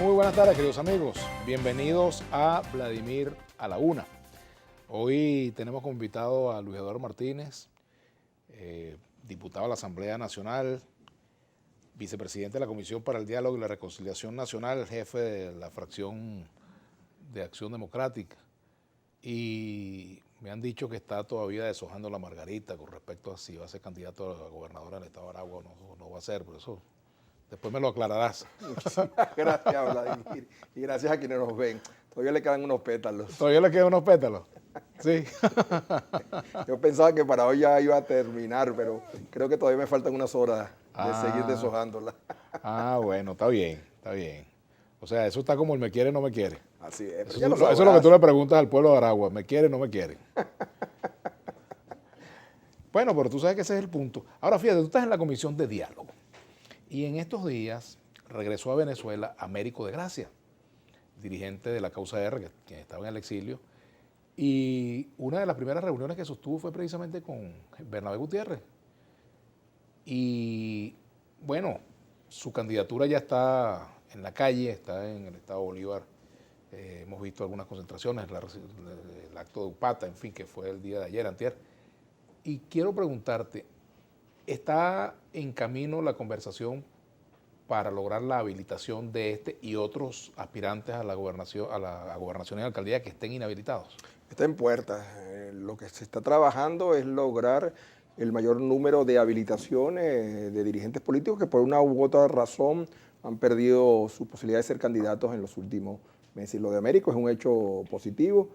Muy buenas tardes, queridos amigos. Bienvenidos a Vladimir a la Una. Hoy tenemos como invitado a Luis Eduardo Martínez, diputado a la Asamblea Nacional, vicepresidente de la Comisión para el Diálogo y la Reconciliación Nacional, jefe de la fracción de Acción Democrática. Y me han dicho que está todavía deshojando la margarita con respecto a si va a ser candidato a gobernador del estado de Aragua o no va a ser, por eso después me lo aclararás. Muchísimas gracias, Vladimir, y gracias a quienes nos ven. Todavía le quedan unos pétalos. ¿Todavía le quedan unos pétalos? Sí. Yo pensaba que para hoy ya iba a terminar, pero creo que todavía me faltan unas horas de seguir deshojándola. Bueno, está bien, está bien. O sea, eso está como el me quiere, no me quiere. Así es. Eso es lo que tú le preguntas al pueblo de Aragua, ¿me quiere, no me quiere? Bueno, pero tú sabes que ese es el punto. Ahora fíjate, tú estás en la Comisión de Diálogo y en estos días regresó a Venezuela Américo de Gracia, dirigente de la Causa R, que estaba en el exilio, y una de las primeras reuniones que sostuvo fue precisamente con Bernabé Gutiérrez. Y bueno, su candidatura ya está en la calle, está en el estado Bolívar. Hemos visto algunas concentraciones, el acto de Upata, en fin, que fue el día de ayer, antier. Y quiero preguntarte, ¿está en camino la conversación para lograr la habilitación de este y otros aspirantes a la gobernación, a gobernación y alcaldía que estén inhabilitados? Está en puerta. Lo que se está trabajando es lograr el mayor número de habilitaciones de dirigentes políticos que por una u otra razón han perdido su posibilidad de ser candidatos en los últimos meses. Lo de Américo es un hecho positivo.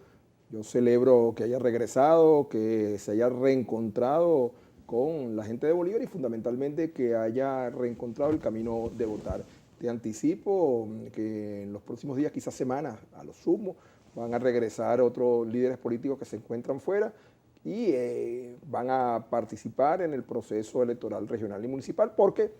Yo celebro que haya regresado, que se haya reencontrado con la gente de Bolívar y fundamentalmente que haya reencontrado el camino de votar. Te anticipo que en los próximos días, quizás semanas, a lo sumo, van a regresar otros líderes políticos que se encuentran fuera y van a participar en el proceso electoral regional y municipal porque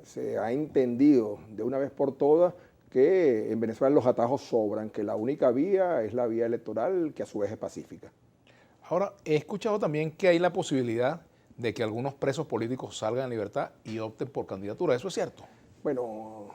se ha entendido de una vez por todas que en Venezuela los atajos sobran, que la única vía es la vía electoral, que a su vez es pacífica. Ahora, he escuchado también que hay la posibilidad de que algunos presos políticos salgan en libertad y opten por candidatura. ¿Eso es cierto? Bueno,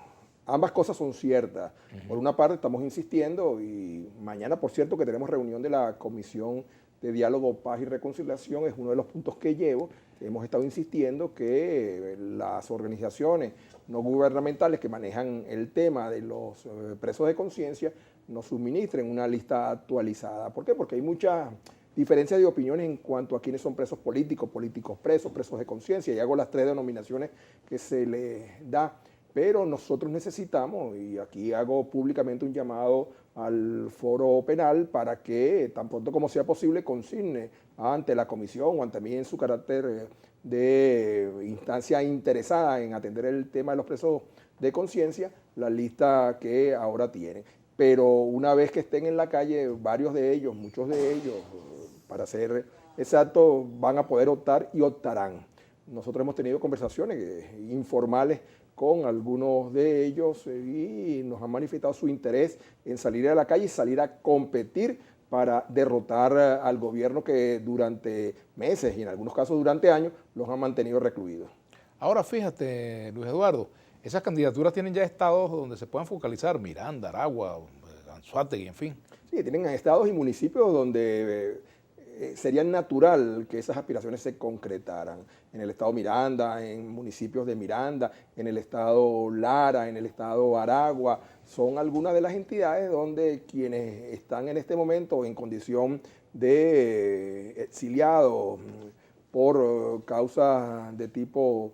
ambas cosas son ciertas. Por una parte estamos insistiendo y mañana, por cierto, que tenemos reunión de la Comisión de Diálogo, Paz y Reconciliación, es uno de los puntos que llevo. Hemos estado insistiendo que las organizaciones no gubernamentales que manejan el tema de los presos de conciencia nos suministren una lista actualizada. ¿Por qué? Porque hay muchas diferencias de opiniones en cuanto a quiénes son presos políticos, políticos presos, presos de conciencia, y hago las tres denominaciones que se les da. Pero nosotros necesitamos, y aquí hago públicamente un llamado al foro penal para que tan pronto como sea posible consigne ante la comisión o ante mí en su carácter de instancia interesada en atender el tema de los presos de conciencia, la lista que ahora tienen. Pero una vez que estén en la calle, varios de ellos, muchos de ellos, para ser exacto, van a poder optar y optarán. Nosotros hemos tenido conversaciones informales con algunos de ellos y nos han manifestado su interés en salir a la calle y salir a competir para derrotar al gobierno que durante meses y en algunos casos durante años los han mantenido recluidos. Ahora fíjate, Luis Eduardo, esas candidaturas tienen ya estados donde se puedan focalizar, Miranda, Aragua, Anzoátegui, en fin. Sí, tienen estados y municipios donde sería natural que esas aspiraciones se concretaran. En el estado Miranda, en municipios de Miranda, en el estado Lara, en el estado Aragua, son algunas de las entidades donde quienes están en este momento en condición de exiliados por causas de tipo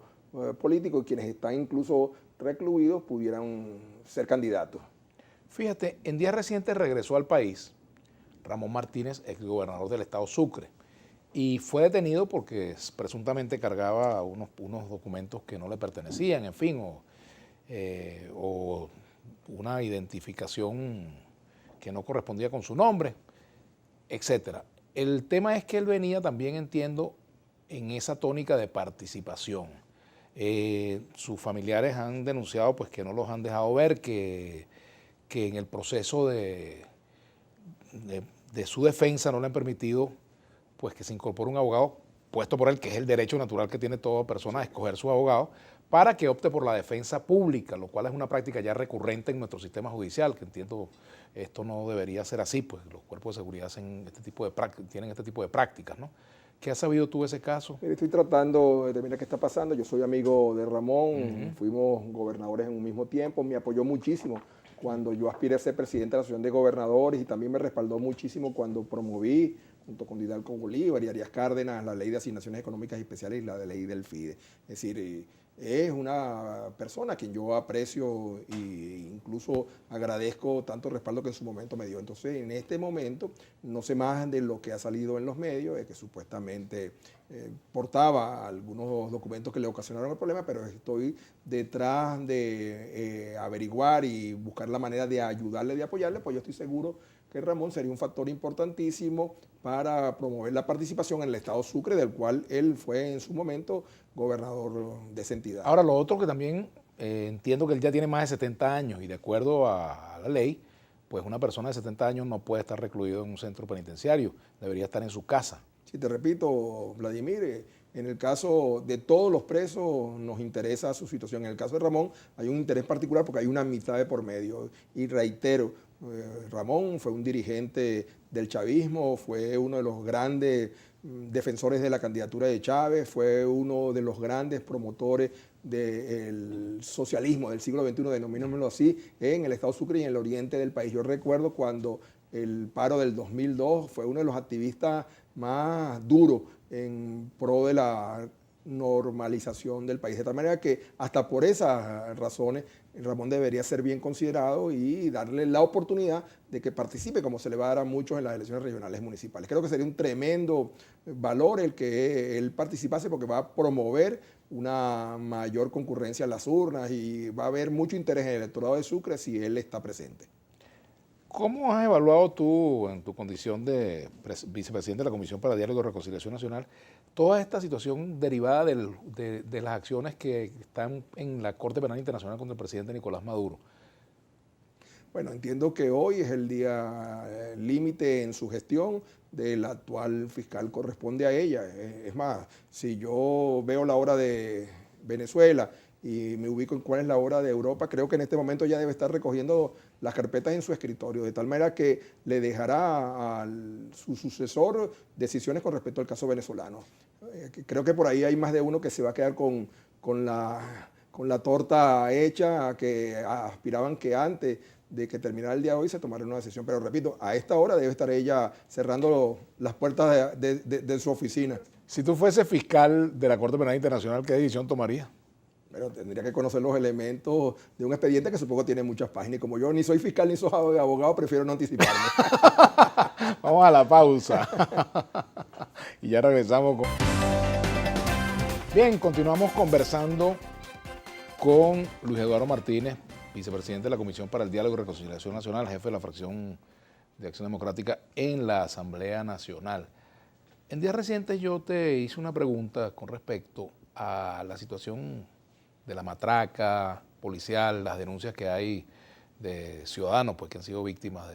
político y quienes están incluso recluidos pudieran ser candidatos. Fíjate, en días recientes regresó al país Ramón Martínez, exgobernador del estado Sucre, y fue detenido porque presuntamente cargaba unos documentos que no le pertenecían, en fin, o una identificación que no correspondía con su nombre, etcétera. El tema es que él venía también, entiendo, en esa tónica de participación. Sus familiares han denunciado pues, que no los han dejado ver, que en el proceso de su defensa no le han permitido pues, que se incorpore un abogado puesto por él, que es el derecho natural que tiene toda persona a escoger su abogado, para que opte por la defensa pública, lo cual es una práctica ya recurrente en nuestro sistema judicial, que entiendo esto no debería ser así, pues los cuerpos de seguridad tienen este tipo de prácticas, ¿no? ¿Qué has sabido tú de ese caso? Mire, estoy tratando de determinar qué está pasando. Yo soy amigo de Ramón, fuimos gobernadores en un mismo tiempo, me apoyó muchísimo cuando yo aspiré a ser presidente de la Asociación de Gobernadores y también me respaldó muchísimo cuando promoví, junto con Hidalgo Bolívar y Arias Cárdenas, la ley de asignaciones económicas especiales y la de ley del FIDE. Es decir, es una persona a quien yo aprecio e incluso agradezco tanto el respaldo que en su momento me dio. Entonces, en este momento, no sé más de lo que ha salido en los medios, de que supuestamente portaba algunos documentos que le ocasionaron el problema, pero estoy detrás de averiguar y buscar la manera de ayudarle, de apoyarle, pues yo estoy seguro que Ramón sería un factor importantísimo para promover la participación en el Estado Sucre, del cual él fue en su momento gobernador de esa entidad. Ahora, lo otro que también entiendo que él ya tiene más de 70 años y de acuerdo a la ley, pues una persona de 70 años no puede estar recluido en un centro penitenciario, debería estar en su casa. Sí, te repito, Vladimir, en el caso de todos los presos nos interesa su situación. En el caso de Ramón hay un interés particular porque hay una amistad de por medio. Y reitero, Ramón fue un dirigente del chavismo, fue uno de los grandes defensores de la candidatura de Chávez, fue uno de los grandes promotores del socialismo del siglo XXI, denominémoslo así, en el Estado Sucre y en el oriente del país. Yo recuerdo cuando el paro del 2002 fue uno de los activistas más duros en pro de la normalización del país. De tal manera que hasta por esas razones Ramón debería ser bien considerado y darle la oportunidad de que participe, como se le va a dar a muchos en las elecciones regionales municipales. Creo que sería un tremendo valor el que él participase porque va a promover una mayor concurrencia en las urnas y va a haber mucho interés en el electorado de Sucre si él está presente. ¿Cómo has evaluado tú, en tu condición de vicepresidente de la Comisión para Diálogo y Reconciliación Nacional, toda esta situación derivada de las acciones que están en la Corte Penal Internacional contra el presidente Nicolás Maduro? Bueno, entiendo que hoy es el día límite en su gestión del actual fiscal, corresponde a ella. Es más, si yo veo la hora de Venezuela y me ubico en cuál es la hora de Europa, creo que en este momento ya debe estar recogiendo las carpetas en su escritorio, de tal manera que le dejará a su sucesor decisiones con respecto al caso venezolano. Creo que por ahí hay más de uno que se va a quedar con la torta hecha, a que aspiraban que antes de que terminara el día de hoy se tomara una decisión. Pero repito, a esta hora debe estar ella cerrando las puertas de su oficina. Si tú fueses fiscal de la Corte Penal Internacional, ¿qué decisión tomarías? Bueno, tendría que conocer los elementos de un expediente que supongo tiene muchas páginas. Y como yo ni soy fiscal ni soy abogado, prefiero no anticiparme. Vamos a la pausa. Y ya regresamos con... Bien, continuamos conversando con Luis Eduardo Martínez, vicepresidente de la Comisión para el Diálogo y Reconciliación Nacional, jefe de la fracción de Acción Democrática en la Asamblea Nacional. En días recientes yo te hice una pregunta con respecto a la situación de la matraca policial, las denuncias que hay de ciudadanos pues, que han sido víctimas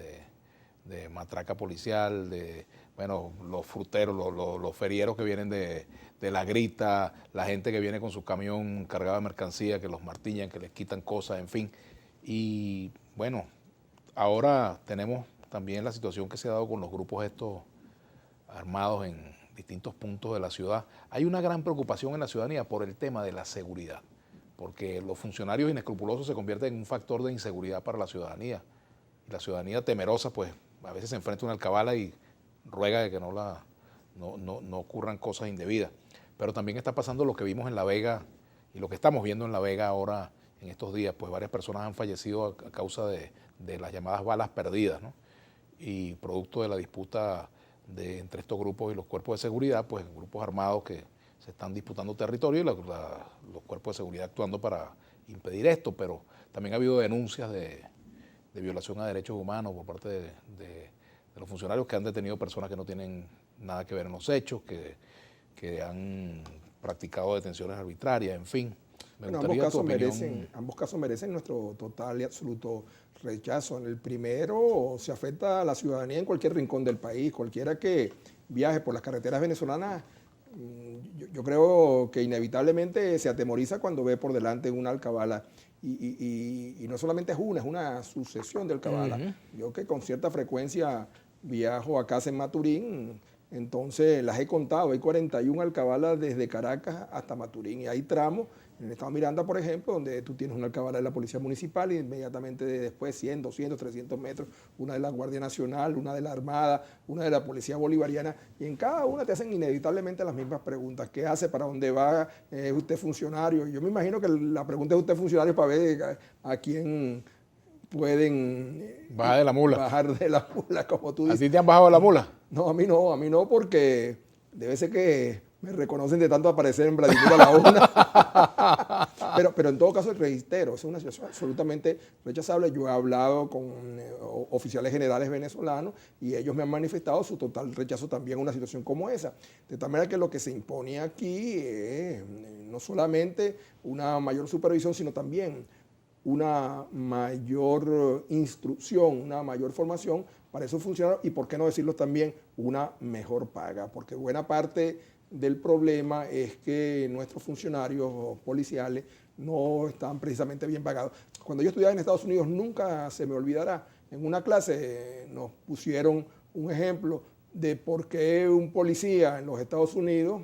de matraca policial, de los fruteros, los ferieros que vienen de La Grita, la gente que viene con su camión cargado de mercancía, que los martillan, que les quitan cosas, en fin. Y bueno, ahora tenemos también la situación que se ha dado con los grupos estos armados en distintos puntos de la ciudad. Hay una gran preocupación en la ciudadanía por el tema de la seguridad, porque los funcionarios inescrupulosos se convierten en un factor de inseguridad para la ciudadanía. Y la ciudadanía temerosa, pues a veces se enfrenta a una alcabala y ruega de que no ocurran cosas indebidas. Pero también está pasando lo que vimos en La Vega y lo que estamos viendo en La Vega ahora en estos días, pues varias personas han fallecido a causa de las llamadas balas perdidas, ¿no? Y producto de la disputa entre estos grupos y los cuerpos de seguridad, pues grupos armados que se están disputando territorio y los cuerpos de seguridad actuando para impedir esto, pero también ha habido denuncias de violación a derechos humanos por parte de los funcionarios que han detenido personas que no tienen nada que ver en los hechos, que han practicado detenciones arbitrarias, en fin. Bueno, ambos casos merecen nuestro total y absoluto rechazo. En el primero se afecta a la ciudadanía en cualquier rincón del país. Cualquiera que viaje por las carreteras venezolanas Yo creo que inevitablemente se atemoriza cuando ve por delante una alcabala. Y no solamente es una sucesión de alcabalas. Yo que con cierta frecuencia viajo a casa en Maturín, entonces las he contado, hay 41 alcabalas desde Caracas hasta Maturín, y hay tramos, en el estado Miranda, por ejemplo, donde tú tienes una alcabala de la Policía Municipal y inmediatamente después 100, 200, 300 metros, una de la Guardia Nacional, una de la Armada, una de la Policía Bolivariana, y en cada una te hacen inevitablemente las mismas preguntas. ¿Qué hace? ¿Para dónde va? ¿Es usted funcionario? Yo me imagino que la pregunta es: ¿usted funcionario? Para ver a quién pueden bajar de la mula. Bajar de la mula, como tú dices. ¿A ti te han bajado de la mula? No, a mí no, porque debe ser que me reconocen de tanto aparecer en Vladimir a la una. pero en todo caso, reitero, es una situación absolutamente rechazable. Yo he hablado con oficiales generales venezolanos y ellos me han manifestado su total rechazo también a una situación como esa. De tal manera que lo que se impone aquí es no solamente una mayor supervisión, sino también una mayor instrucción, una mayor formación para esos funcionarios y, por qué no decirlo también, una mejor paga, porque buena parte del problema es que nuestros funcionarios policiales no están precisamente bien pagados. Cuando yo estudiaba en Estados Unidos, nunca se me olvidará, en una clase nos pusieron un ejemplo de por qué un policía en los Estados Unidos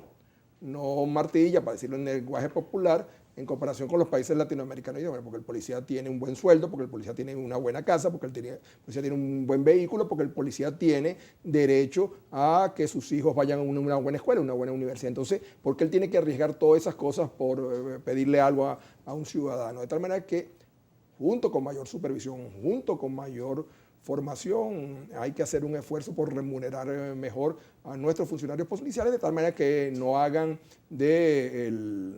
no martilla, para decirlo en lenguaje popular, en comparación con los países latinoamericanos. Porque el policía tiene un buen sueldo, porque el policía tiene una buena casa, porque el policía tiene un buen vehículo, porque el policía tiene derecho a que sus hijos vayan a una buena escuela, una buena universidad. Entonces, ¿por qué él tiene que arriesgar todas esas cosas por pedirle algo a un ciudadano? De tal manera que, junto con mayor supervisión, junto con mayor formación, hay que hacer un esfuerzo por remunerar mejor a nuestros funcionarios policiales, de tal manera que no hagan del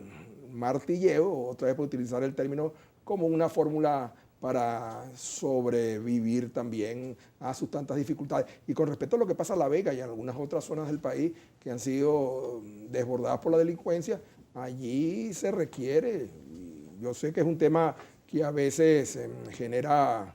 martilleo, otra vez por utilizar el término, como una fórmula para sobrevivir también a sus tantas dificultades. Y con respecto a lo que pasa en La Vega y en algunas otras zonas del país que han sido desbordadas por la delincuencia, allí se requiere, yo sé que es un tema que a veces genera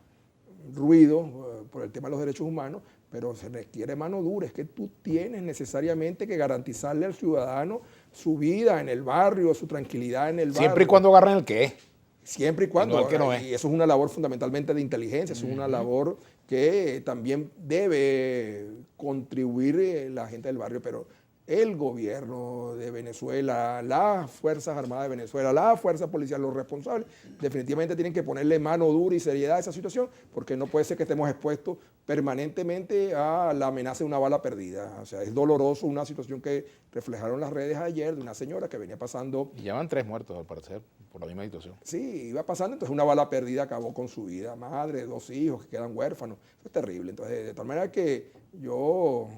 ruido por el tema de los derechos humanos, pero se requiere mano dura. Es que tú tienes necesariamente que garantizarle al ciudadano su vida en el barrio, su tranquilidad en el barrio. Siempre y cuando agarren el qué. Siempre y cuando. No, que no es. Y eso es una labor fundamentalmente de inteligencia, eso es una labor que también debe contribuir la gente del barrio, pero el gobierno de Venezuela, las Fuerzas Armadas de Venezuela, la Fuerza Policial, los responsables, definitivamente tienen que ponerle mano dura y seriedad a esa situación, porque no puede ser que estemos expuestos permanentemente a la amenaza de una bala perdida. O sea, es doloroso una situación que reflejaron las redes ayer de una señora que venía pasando. Y ya van 3 muertos, al parecer, por la misma situación. Sí, iba pasando, entonces una bala perdida acabó con su vida. Madre, 2 hijos que quedan huérfanos. Eso es terrible. Entonces, de tal manera que yo,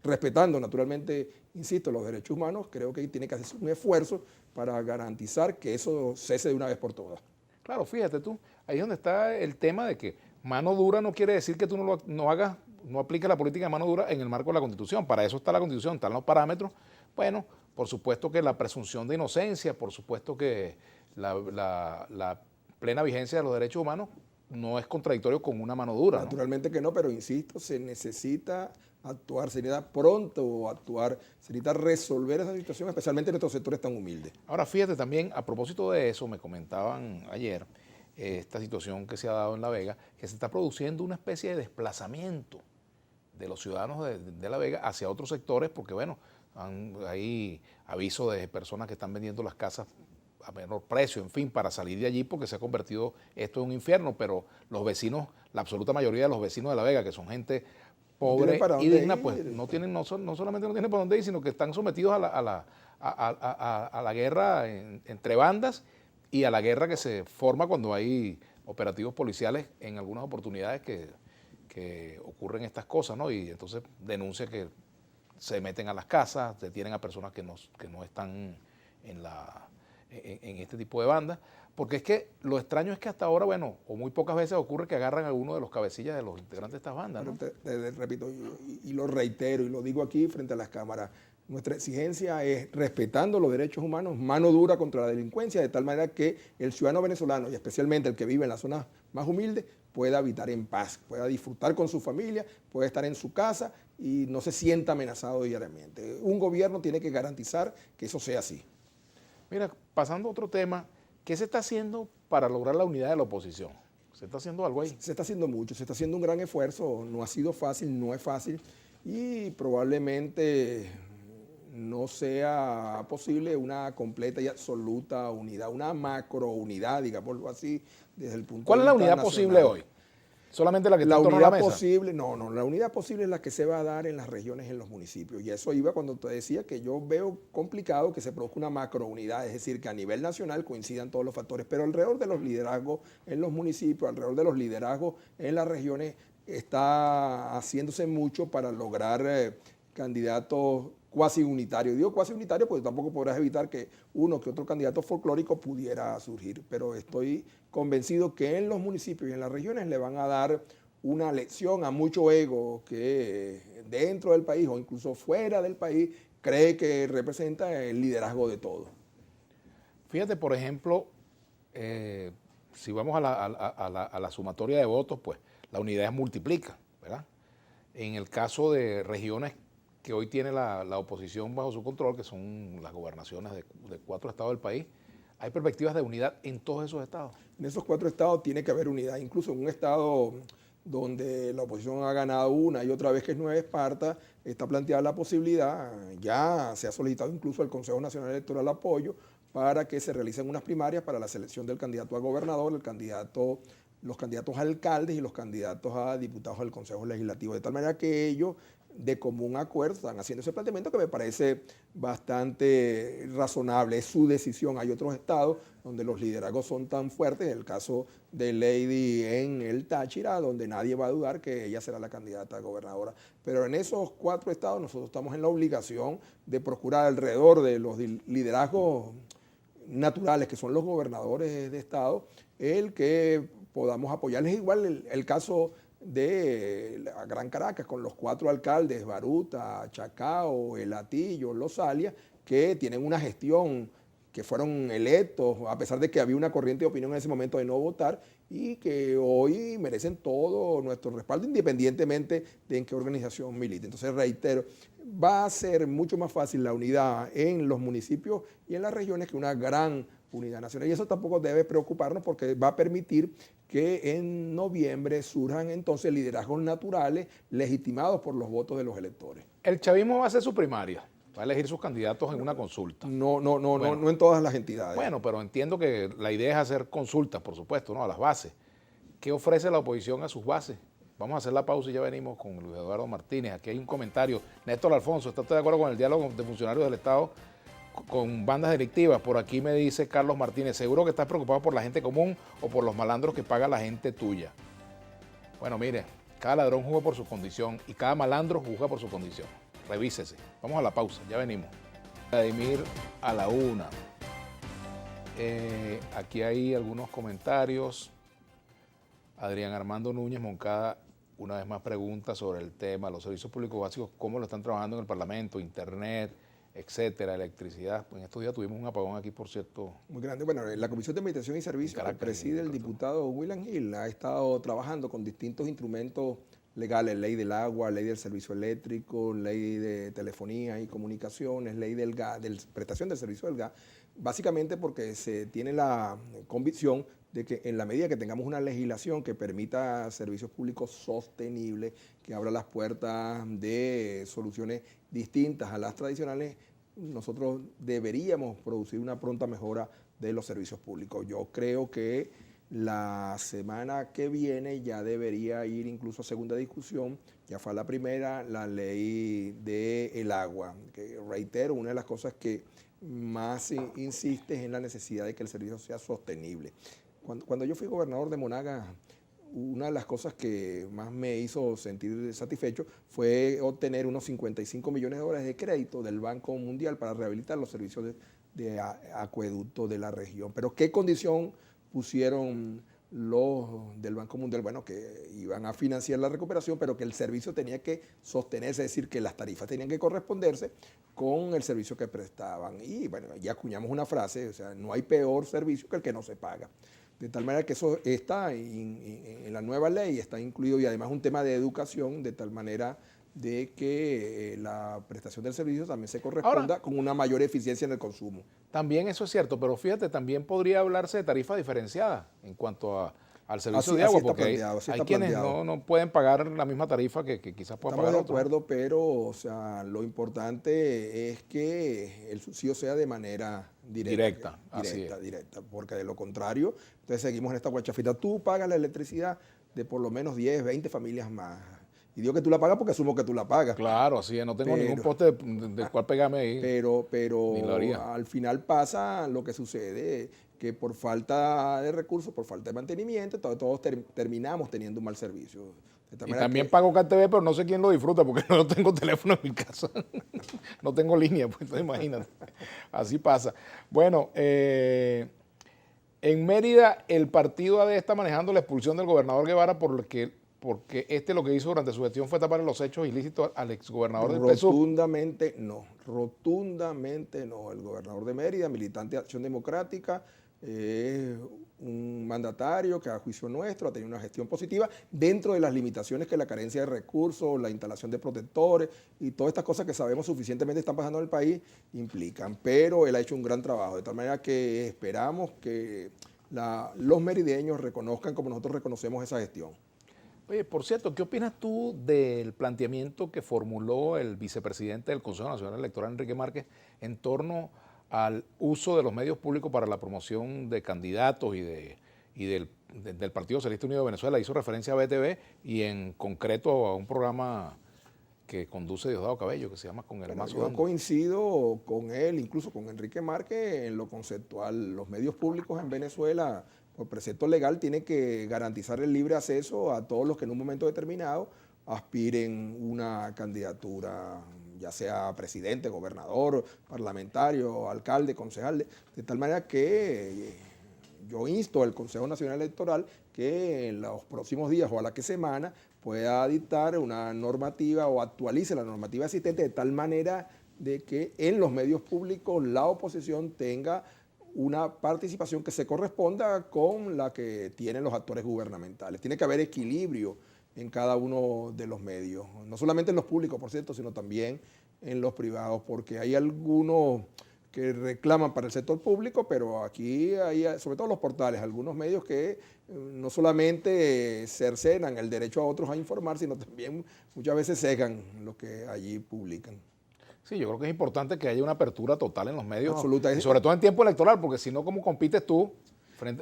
respetando naturalmente, insisto, los derechos humanos, creo que tiene que hacerse un esfuerzo para garantizar que eso cese de una vez por todas. Claro, fíjate tú, ahí es donde está el tema de que mano dura no quiere decir que tú no apliques la política de mano dura en el marco de la Constitución. Para eso está la Constitución, están los parámetros. Bueno, por supuesto que la presunción de inocencia, por supuesto que la plena vigencia de los derechos humanos no es contradictorio con una mano dura. Naturalmente, ¿no? Que no, pero insisto, se necesita actuar, se necesita pronto actuar, se necesita resolver esa situación, especialmente en estos sectores tan humildes. Ahora, fíjate también, a propósito de eso, me comentaban ayer, esta situación que se ha dado en La Vega, que se está produciendo una especie de desplazamiento de los ciudadanos de La Vega hacia otros sectores, porque bueno, hay avisos de personas que están vendiendo las casas a menor precio, en fin, para salir de allí, porque se ha convertido esto en un infierno, pero los vecinos, la absoluta mayoría de los vecinos de La Vega, que son gente pobre y digna, pues no solamente no tienen para dónde ir, sino que están sometidos a la guerra entre bandas y a la guerra que se forma cuando hay operativos policiales en algunas oportunidades que ocurren estas cosas, ¿no? Y entonces denuncia que se meten a las casas, detienen a personas que no están en este tipo de bandas, porque es que lo extraño es que hasta ahora, bueno, o muy pocas veces ocurre que agarran a alguno de los cabecillas de los integrantes de estas bandas, ¿no? Te repito, y lo reitero, y lo digo aquí frente a las cámaras, nuestra exigencia es, respetando los derechos humanos, mano dura contra la delincuencia, de tal manera que el ciudadano venezolano, y especialmente el que vive en las zonas más humildes, pueda habitar en paz, pueda disfrutar con su familia, pueda estar en su casa y no se sienta amenazado diariamente. Un gobierno tiene que garantizar que eso sea así. Mira, pasando a otro tema, ¿qué se está haciendo para lograr la unidad de la oposición? ¿Se está haciendo algo ahí? Se está haciendo mucho, se está haciendo un gran esfuerzo, no ha sido fácil, no es fácil y probablemente no sea posible una completa y absoluta unidad, una macrounidad, digámoslo así, desde el punto ¿Cuál de es la vista unidad nacional. posible hoy? ¿Solamente la que está La en torno a la unidad mesa? posible, no, la unidad posible es la que se va a dar en las regiones, en los municipios. Y eso iba cuando te decía que yo veo complicado que se produzca una macrounidad, es decir, que a nivel nacional coincidan todos los factores, pero alrededor de los liderazgos en los municipios, alrededor de los liderazgos en las regiones, está haciéndose mucho para lograr candidatos cuasi unitarios. Digo cuasi unitarios porque tampoco podrás evitar que uno que otro candidato folclórico pudiera surgir, pero estoy convencido que en los municipios y en las regiones le van a dar una lección a mucho ego que dentro del país o incluso fuera del país cree que representa el liderazgo de todo. Fíjate, por ejemplo, si vamos a la sumatoria de votos, pues la unidad multiplica, ¿verdad? En el caso de regiones que hoy tiene la oposición bajo su control, que son las gobernaciones de 4 estados del país, ¿hay perspectivas de unidad en todos esos estados? En esos 4 estados tiene que haber unidad, incluso en un estado donde la oposición ha ganado una y otra vez, que es Nueva Esparta, está planteada la posibilidad, ya se ha solicitado incluso al Consejo Nacional Electoral apoyo para que se realicen unas primarias para la selección del candidato a gobernador, los candidatos a alcaldes y los candidatos a diputados del Consejo Legislativo, de tal manera que ellos de común acuerdo están haciendo ese planteamiento que me parece bastante razonable, es su decisión. Hay otros estados donde los liderazgos son tan fuertes, el caso de Lady en el Táchira, donde nadie va a dudar que ella será la candidata a gobernadora. Pero en esos 4 estados nosotros estamos en la obligación de procurar alrededor de los liderazgos naturales, que son los gobernadores de estado, el que podamos apoyarles. Igual el caso de la Gran Caracas, con los 4 alcaldes, Baruta, Chacao, El Hatillo, Los Alias, que tienen una gestión, que fueron electos, a pesar de que había una corriente de opinión en ese momento de no votar, y que hoy merecen todo nuestro respaldo, independientemente de en qué organización milite. Entonces, reitero, va a ser mucho más fácil la unidad en los municipios y en las regiones que una gran unidad nacional. Y eso tampoco debe preocuparnos porque va a permitir que en noviembre surjan entonces liderazgos naturales legitimados por los votos de los electores. El chavismo va a hacer su primaria, va a elegir sus candidatos en una consulta. No en todas las entidades. Bueno, pero entiendo que la idea es hacer consultas, por supuesto, ¿no? A las bases. ¿Qué ofrece la oposición a sus bases? Vamos a hacer la pausa y ya venimos con Luis Eduardo Martínez. Aquí hay un comentario. Néstor Alfonso, ¿está usted de acuerdo con el diálogo de funcionarios del Estado con bandas delictivas? Por aquí me dice Carlos Martínez, seguro que estás preocupado por la gente común o por los malandros que paga la gente tuya. Bueno, mire, cada ladrón juzga por su condición y cada malandro juzga por su condición. Revísese. Vamos a la pausa, ya venimos. Vladimir a la una. Aquí hay algunos comentarios. Adrián Armando Núñez Moncada, una vez más pregunta sobre el tema, los servicios públicos básicos, cómo lo están trabajando en el Parlamento, internet, etcétera, electricidad. Pues en estos días tuvimos un apagón aquí, por cierto. Muy grande. Bueno, la Comisión de Administración y Servicios que preside el diputado William Hill ha estado trabajando con distintos instrumentos legales, ley del agua, ley del servicio eléctrico, ley de telefonía y comunicaciones, ley del gas, de prestación del servicio del gas, básicamente porque se tiene la convicción de que en la medida que tengamos una legislación que permita servicios públicos sostenibles, que abra las puertas de soluciones distintas a las tradicionales, nosotros deberíamos producir una pronta mejora de los servicios públicos. Yo creo que la semana que viene ya debería ir incluso a segunda discusión, ya fue la primera, la ley del agua, que reitero, una de las cosas que más insiste es en la necesidad de que el servicio sea sostenible. Cuando yo fui gobernador de Monaga, una de las cosas que más me hizo sentir satisfecho fue obtener unos 55 millones de dólares de crédito del Banco Mundial para rehabilitar los servicios de acueducto de la región. Pero ¿qué condición pusieron los del Banco Mundial? Bueno, que iban a financiar la recuperación, pero que el servicio tenía que sostenerse, es decir, que las tarifas tenían que corresponderse con el servicio que prestaban. Y bueno, ya acuñamos una frase, o sea, no hay peor servicio que el que no se paga. De tal manera que eso está en la nueva ley, está incluido, y además un tema de educación, de tal manera de que la prestación del servicio también se corresponda con una mayor eficiencia en el consumo. También eso es cierto, pero fíjate, también podría hablarse de tarifa diferenciada en cuanto al servicio de agua, porque hay quienes no pueden pagar la misma tarifa que quizás pueda pagar otro. Estamos de acuerdo, pero o sea, lo importante es que el subsidio sea de manera directa, porque de lo contrario, entonces seguimos en esta guachafita. Tú pagas la electricidad de por lo menos 10, 20 familias más. Y digo que tú la pagas porque asumo que tú la pagas. Claro, así es, no tengo ningún poste del cual pegarme ahí. Pero al final pasa lo que sucede, que por falta de recursos, por falta de mantenimiento, todos terminamos teniendo un mal servicio. Y también pago CATV, pero no sé quién lo disfruta porque no tengo teléfono en mi casa. No tengo línea, pues entonces imagínate. Así pasa. Bueno, en Mérida el partido AD está manejando la expulsión del gobernador Guevara porque lo que hizo durante su gestión fue tapar los hechos ilícitos al exgobernador del PSUV. Rotundamente no. El gobernador de Mérida, militante de Acción Democrática, es un mandatario que a juicio nuestro ha tenido una gestión positiva dentro de las limitaciones que la carencia de recursos, la instalación de protectores y todas estas cosas que sabemos suficientemente están pasando en el país implican. Pero él ha hecho un gran trabajo, de tal manera que esperamos que los merideños reconozcan como nosotros reconocemos esa gestión. Oye, por cierto, ¿qué opinas tú del planteamiento que formuló el vicepresidente del Consejo Nacional Electoral, Enrique Márquez, en torno al uso de los medios públicos para la promoción de candidatos y del Partido Socialista Unido de Venezuela? Hizo referencia a BTV y en concreto a un programa que conduce Diosdado Cabello, que se llama Con el Mazo Dando. Yo coincido con él, incluso con Enrique Márquez, en lo conceptual. Los medios públicos en Venezuela, por precepto legal, tienen que garantizar el libre acceso a todos los que en un momento determinado aspiren una candidatura, ya sea presidente, gobernador, parlamentario, alcalde, concejal, de tal manera que yo insto al Consejo Nacional Electoral que en los próximos días o a la que semana pueda dictar una normativa o actualice la normativa existente de tal manera de que en los medios públicos la oposición tenga una participación que se corresponda con la que tienen los actores gubernamentales. Tiene que haber equilibrio en cada uno de los medios, no solamente en los públicos, por cierto, sino también en los privados, porque hay algunos que reclaman para el sector público, pero aquí hay, sobre todo los portales, algunos medios que no solamente cercenan el derecho a otros a informar, sino también muchas veces cegan lo que allí publican. Sí, yo creo que es importante que haya una apertura total en los medios, absoluta, y sobre todo en tiempo electoral, porque si no, ¿cómo compites tú?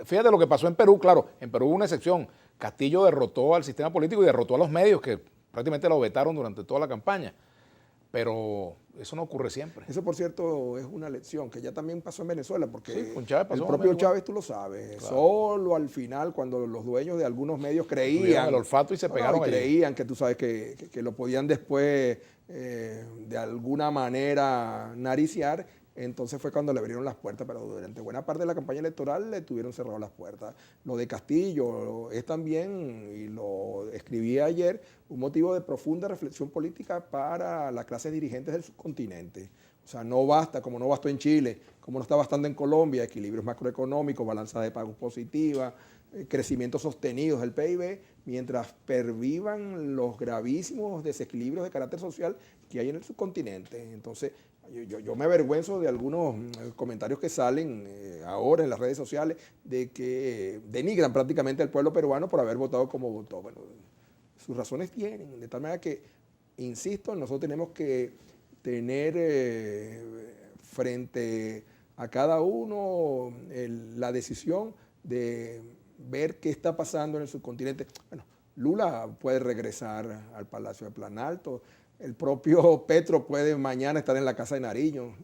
Fíjate lo que pasó en Perú, claro, en Perú hubo una excepción. Castillo derrotó al sistema político y derrotó a los medios, que prácticamente lo vetaron durante toda la campaña. Pero eso no ocurre siempre. Eso, por cierto, es una lección que ya también pasó en Venezuela, porque sí, con Chávez pasó el propio Chávez, tú lo sabes, claro. Solo al final, cuando los dueños de algunos medios creían el olfato y se pegaron y creían que tú sabes que lo podían después de alguna manera nariciar, entonces fue cuando le abrieron las puertas, pero durante buena parte de la campaña electoral le tuvieron cerradas las puertas. Lo de Castillo es también, y lo escribí ayer, un motivo de profunda reflexión política para las clases dirigentes del subcontinente. O sea, no basta, como no bastó en Chile, como no está bastando en Colombia, equilibrios macroeconómicos, balanza de pagos positiva, crecimientos sostenidos del PIB, mientras pervivan los gravísimos desequilibrios de carácter social que hay en el subcontinente. Entonces, yo me avergüenzo de algunos comentarios que salen ahora en las redes sociales de que denigran prácticamente al pueblo peruano por haber votado como votó. Bueno, sus razones tienen, de tal manera que, insisto, nosotros tenemos que tener frente a cada uno la decisión de ver qué está pasando en el subcontinente. Bueno, Lula puede regresar al Palacio de Planalto, el propio Petro puede mañana estar en la Casa de Nariño.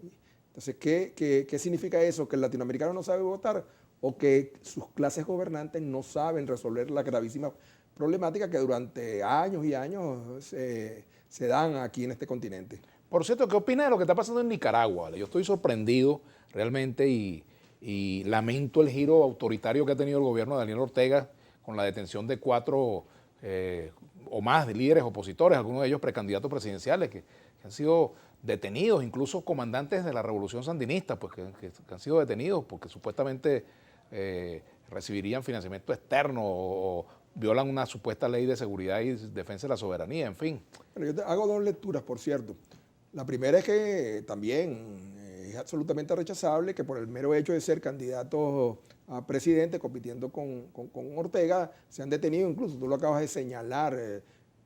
Entonces, ¿qué significa eso? ¿Que el latinoamericano no sabe votar? ¿O que sus clases gobernantes no saben resolver la gravísima problemática que durante años y años se dan aquí en este continente? Por cierto, ¿qué opina de lo que está pasando en Nicaragua? Yo estoy sorprendido realmente y lamento el giro autoritario que ha tenido el gobierno de Daniel Ortega con la detención de 4 o más de líderes opositores, algunos de ellos precandidatos presidenciales que han sido detenidos, incluso comandantes de la revolución sandinista, pues que han sido detenidos porque supuestamente recibirían financiamiento externo o violan una supuesta ley de seguridad y defensa de la soberanía, en fin. Bueno, yo hago dos lecturas, por cierto. La primera es que también es absolutamente rechazable que por el mero hecho de ser candidatos a presidente compitiendo con Ortega se han detenido, incluso tú lo acabas de señalar,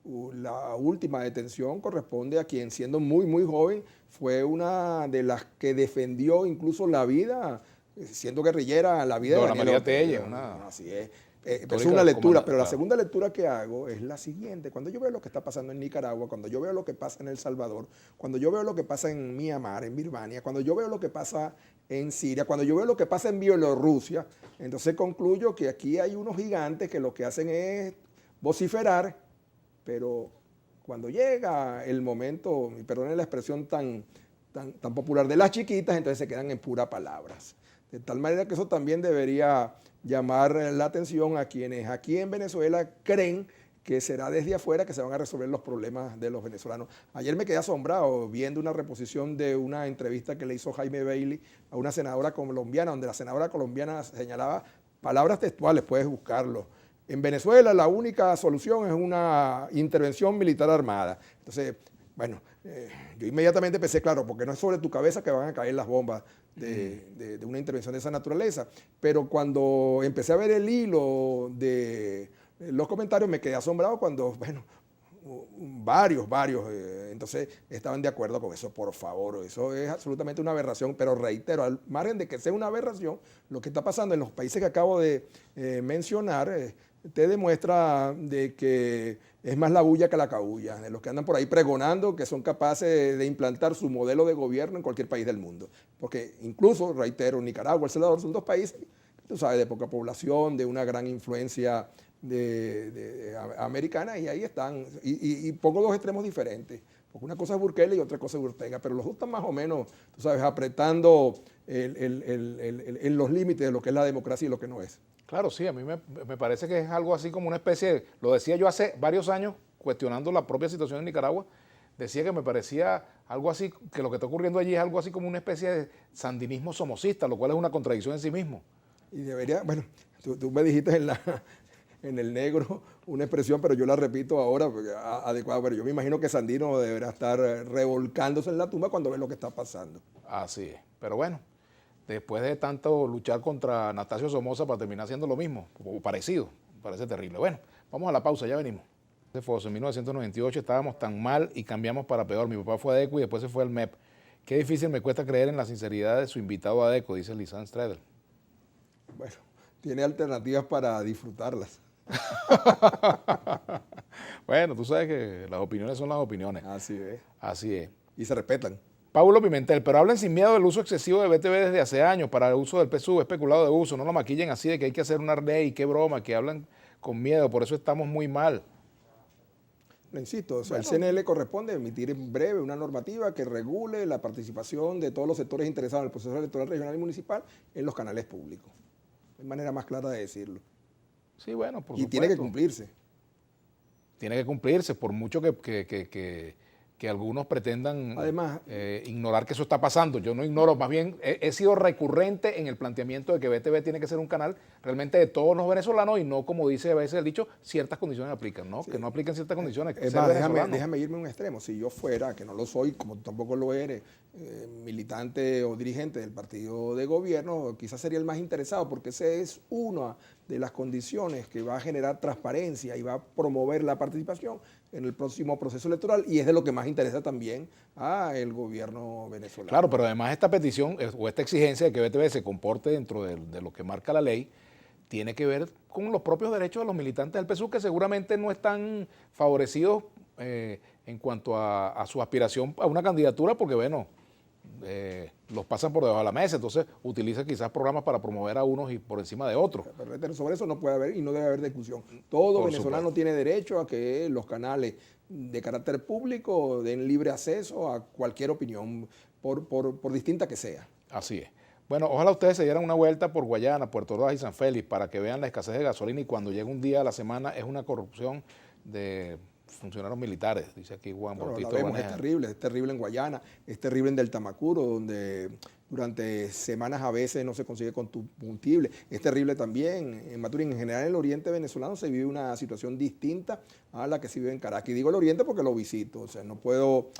la última detención corresponde a quien siendo muy, muy joven fue una de las que defendió incluso la vida, siendo guerrillera, la vida de Dora Daniel María Ortega. Telle, Así es. Es una lectura, pero la segunda lectura que hago es la siguiente. Cuando yo veo lo que está pasando en Nicaragua, cuando yo veo lo que pasa en El Salvador, cuando yo veo lo que pasa en Myanmar, en Birmania, cuando yo veo lo que pasa en Siria, cuando yo veo lo que pasa en Bielorrusia, entonces concluyo que aquí hay unos gigantes que lo que hacen es vociferar, pero cuando llega el momento, y perdonen la expresión tan popular, de las chiquitas, entonces se quedan en puras palabras. De tal manera que eso también debería llamar la atención a quienes aquí en Venezuela creen que será desde afuera que se van a resolver los problemas de los venezolanos. Ayer me quedé asombrado viendo una reposición de una entrevista que le hizo Jaime Bailey a una senadora colombiana, donde la senadora colombiana señalaba palabras textuales, puedes buscarlo. En Venezuela la única solución es una intervención militar armada. Entonces, bueno, yo inmediatamente pensé, claro, porque no es sobre tu cabeza que van a caer las bombas de una intervención de esa naturaleza. Pero cuando empecé a ver el hilo de los comentarios, me quedé asombrado cuando, bueno, varios, entonces estaban de acuerdo con eso. Por favor, eso es absolutamente una aberración, pero reitero, al margen de que sea una aberración, lo que está pasando en los países que acabo de mencionar te demuestra de que es más la bulla que la cabulla, de los que andan por ahí pregonando que son capaces de implantar su modelo de gobierno en cualquier país del mundo. Porque incluso, reitero, Nicaragua, El Salvador son dos países, tú sabes, de poca población, de una gran influencia americana, y ahí están, y pongo dos extremos diferentes, porque una cosa es Bukele y otra cosa es Ortega, pero los dos están más o menos, tú sabes, apretando en los límites de lo que es la democracia y lo que no es. Claro, sí, a mí me parece que es algo así como una especie, lo decía yo hace varios años, cuestionando la propia situación en Nicaragua, decía que me parecía algo así, que lo que está ocurriendo allí es algo así como una especie de sandinismo somocista, lo cual es una contradicción en sí mismo. Y debería, bueno, tú me dijiste en el negro una expresión, pero yo la repito ahora, porque adecuado, pero yo me imagino que Sandino deberá estar revolcándose en la tumba cuando ve lo que está pasando. Así es, pero bueno, después de tanto luchar contra Anastasio Somoza para terminar haciendo lo mismo, o parecido, parece terrible. Bueno, vamos a la pausa, ya venimos. En 1998 estábamos tan mal y cambiamos para peor. Mi papá fue a ADECO y después se fue al MEP. Qué difícil me cuesta creer en la sinceridad de su invitado a ADECO, dice Lisanne Stradel. Bueno, tiene alternativas para disfrutarlas. Bueno, tú sabes que las opiniones son las opiniones. Así es. Así es. Y se respetan. Paulo Pimentel, pero hablen sin miedo del uso excesivo de BTV desde hace años para el uso del PSUV, especulado de uso, no lo maquillen así de que hay que hacer una ley, qué broma, que hablan con miedo, por eso estamos muy mal. Lo insisto, o sea, al CNE corresponde emitir en breve una normativa que regule la participación de todos los sectores interesados en el proceso electoral regional y municipal en los canales públicos. Es manera más clara de decirlo. Sí, bueno, por y supuesto. tiene que cumplirse. Tiene que cumplirse, por mucho que algunos pretendan Además, ignorar que eso está pasando. Yo no ignoro, más bien he sido recurrente en el planteamiento de que BTV tiene que ser un canal realmente de todos los venezolanos y no, como dice a veces el dicho, ciertas condiciones aplican, ¿no? Sí. Que no aplican ciertas condiciones. Es más, déjame irme a un extremo. Si yo fuera, que no lo soy, como tú tampoco lo eres, militante o dirigente del partido de gobierno, quizás sería el más interesado, porque ese es una de las condiciones que va a generar transparencia y va a promover la participación en el próximo proceso electoral, y es de lo que más interesa también al gobierno venezolano. Claro, pero además esta petición o esta exigencia de que BTV se comporte dentro de lo que marca la ley tiene que ver con los propios derechos de los militantes del PSUV, que seguramente no están favorecidos en cuanto a su aspiración a una candidatura, porque bueno, los pasan por debajo de la mesa, entonces utiliza quizás programas para promover a unos y por encima de otros. Pero sobre eso no puede haber y no debe haber discusión. Todo venezolano tiene derecho a que los canales de carácter público den libre acceso a cualquier opinión, por distinta que sea. Así es. Bueno, ojalá ustedes se dieran una vuelta por Guayana, Puerto Ordaz y San Félix para que vean la escasez de gasolina, y cuando llega un día a la semana es una corrupción de funcionarios militares, dice aquí Juan Bautista. Es terrible en Guayana, es terrible en Del Tamacuro, donde durante semanas a veces no se consigue combustible. Es terrible también. En Maturín, en general, en el oriente venezolano se vive una situación distinta a la que se vive en Caracas. Y digo el oriente porque lo visito. O sea, no puedo...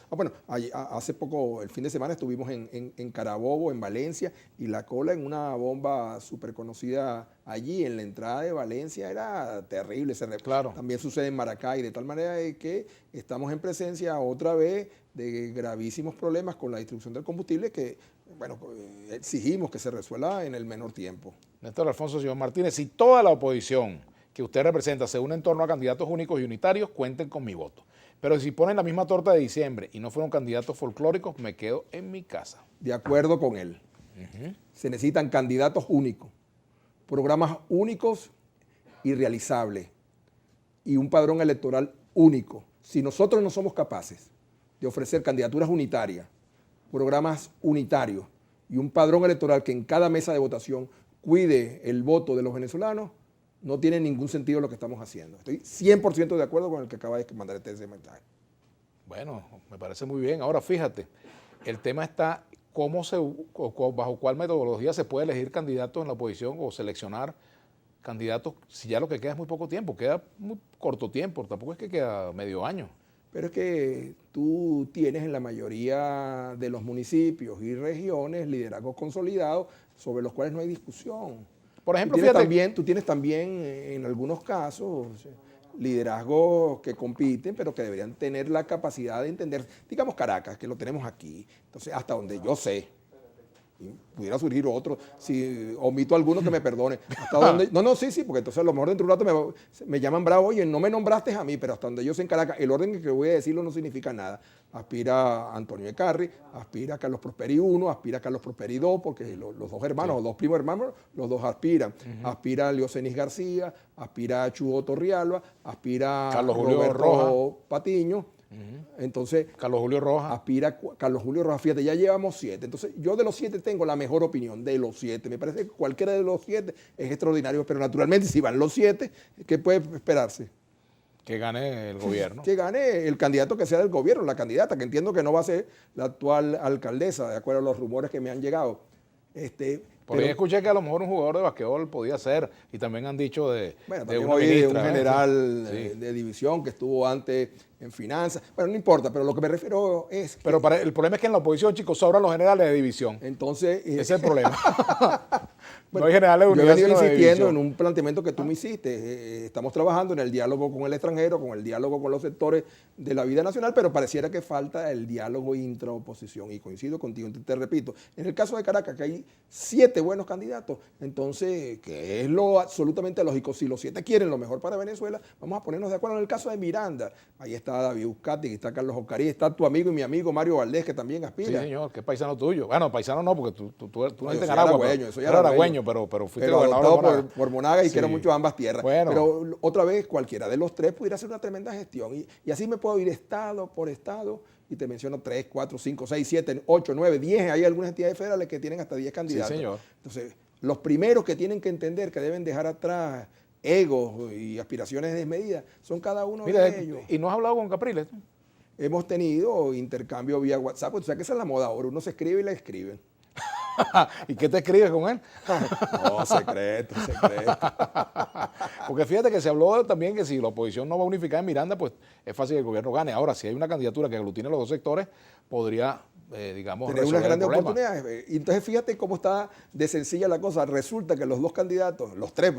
hace poco, el fin de semana, estuvimos en Carabobo, en Valencia, y la cola en una bomba súper conocida allí, en la entrada de Valencia, era terrible. Claro. También sucede en Maracay, de tal manera que estamos en presencia otra vez de gravísimos problemas con la distribución del combustible que, bueno, exigimos que se resuelva en el menor tiempo. Néstor Alfonso Simón Martínez, si toda la oposición que usted representa se une en torno a candidatos únicos y unitarios, cuenten con mi voto. Pero si ponen la misma torta de diciembre y no fueron candidatos folclóricos, me quedo en mi casa. De acuerdo con él. Se necesitan candidatos únicos, programas únicos y realizables, y un padrón electoral único. Si nosotros no somos capaces de ofrecer candidaturas unitarias, programas unitarios y un padrón electoral que en cada mesa de votación cuide el voto de los venezolanos, no tiene ningún sentido lo que estamos haciendo. Estoy 100% de acuerdo con el que acaba de mandar ese mensaje. Bueno, me parece muy bien. Ahora fíjate, el tema está bajo cuál metodología se puede elegir candidatos en la oposición o seleccionar candidatos si ya lo que queda es muy poco tiempo, queda muy corto tiempo, tampoco es que queda medio año. Pero es que tú tienes en la mayoría de los municipios y regiones liderazgos consolidados sobre los cuales no hay discusión. Por ejemplo, tú tienes también en algunos casos liderazgos que compiten, pero que deberían tener la capacidad de entender, digamos Caracas, que lo tenemos aquí. Entonces, hasta donde yo sé, y pudiera surgir otro, si omito alguno que me perdone. Sí, porque entonces a lo mejor dentro de un rato me llaman bravo, oye, no me nombraste a mí, pero hasta donde yo sé en Caracas, el orden en que voy a decirlo no significa nada. Aspira Antonio Ecarri, aspira Carlos Prosperi 1, aspira Carlos Prosperi 2, porque los dos hermanos, los dos primos hermanos, los dos aspiran. Aspira Leocenis García, aspira Chugo Torrialba, aspira Carlos Julio Roberto Rojas Patiño. Entonces, Carlos Julio Rojas. Aspira Carlos Julio Rojas, fíjate, ya llevamos 7. Entonces, yo de los 7 tengo la mejor opinión, de los 7. Me parece que cualquiera de los 7 es extraordinario, pero naturalmente, si van los 7, ¿qué puede esperarse? Que gane el gobierno. Que gane el candidato que sea del gobierno, la candidata, que entiendo que no va a ser la actual alcaldesa, de acuerdo a los rumores que me han llegado. Por ahí escuché que a lo mejor un jugador de basquetbol podía ser, y también han dicho de una ministra, un general de división que estuvo antes en finanzas. Bueno, no importa, pero lo que me refiero es... Pero el problema es que en la oposición, chicos, sobran los generales de división. Entonces... Ese es el problema. No hay generales de unidad, yo he venido sino de insistiendo división. en un planteamiento que tú me hiciste. Estamos trabajando en el diálogo con el extranjero, con el diálogo con los sectores de la vida nacional, pero pareciera que falta el diálogo intraoposición. Y coincido contigo, te repito, en el caso de Caracas, que hay 7 buenos candidatos, entonces, que es lo absolutamente lógico, si los 7 quieren lo mejor para Venezuela, vamos a ponernos de acuerdo. En el caso de Miranda, ahí está David Uzcategui, aquí está Carlos Ocarí, está tu amigo y mi amigo Mario Valdés, que también aspira. Sí, señor, que es paisano tuyo. Bueno, paisano no, porque tú no yo en soy Aragua. soy aragüeño, pero fuiste gobernador por Monaga y quiero mucho ambas tierras. Bueno. Pero otra vez, cualquiera de los 3 pudiera hacer una tremenda gestión. Y así me puedo ir estado por estado, y te menciono 3, 4, 5, 6, 7, 8, 9, 10. Hay algunas entidades federales que tienen hasta 10 candidatos. Sí, señor. Entonces, los primeros que tienen que entender que deben dejar atrás egos y aspiraciones desmedidas son cada uno de ellos. ¿Y no has hablado con Capriles? Hemos tenido intercambio vía WhatsApp, o sea que esa es la moda ahora, uno se escribe y le escriben. ¿Y qué te escribes con él? No, secreto. Porque fíjate que se habló también que si la oposición no va a unificar en Miranda, pues es fácil que el gobierno gane. Ahora, si hay una candidatura que aglutine los dos sectores, podría, digamos, tener unas resolver el grandes problema. oportunidades. Y entonces fíjate cómo está de sencilla la cosa. Resulta que los dos candidatos, los 3,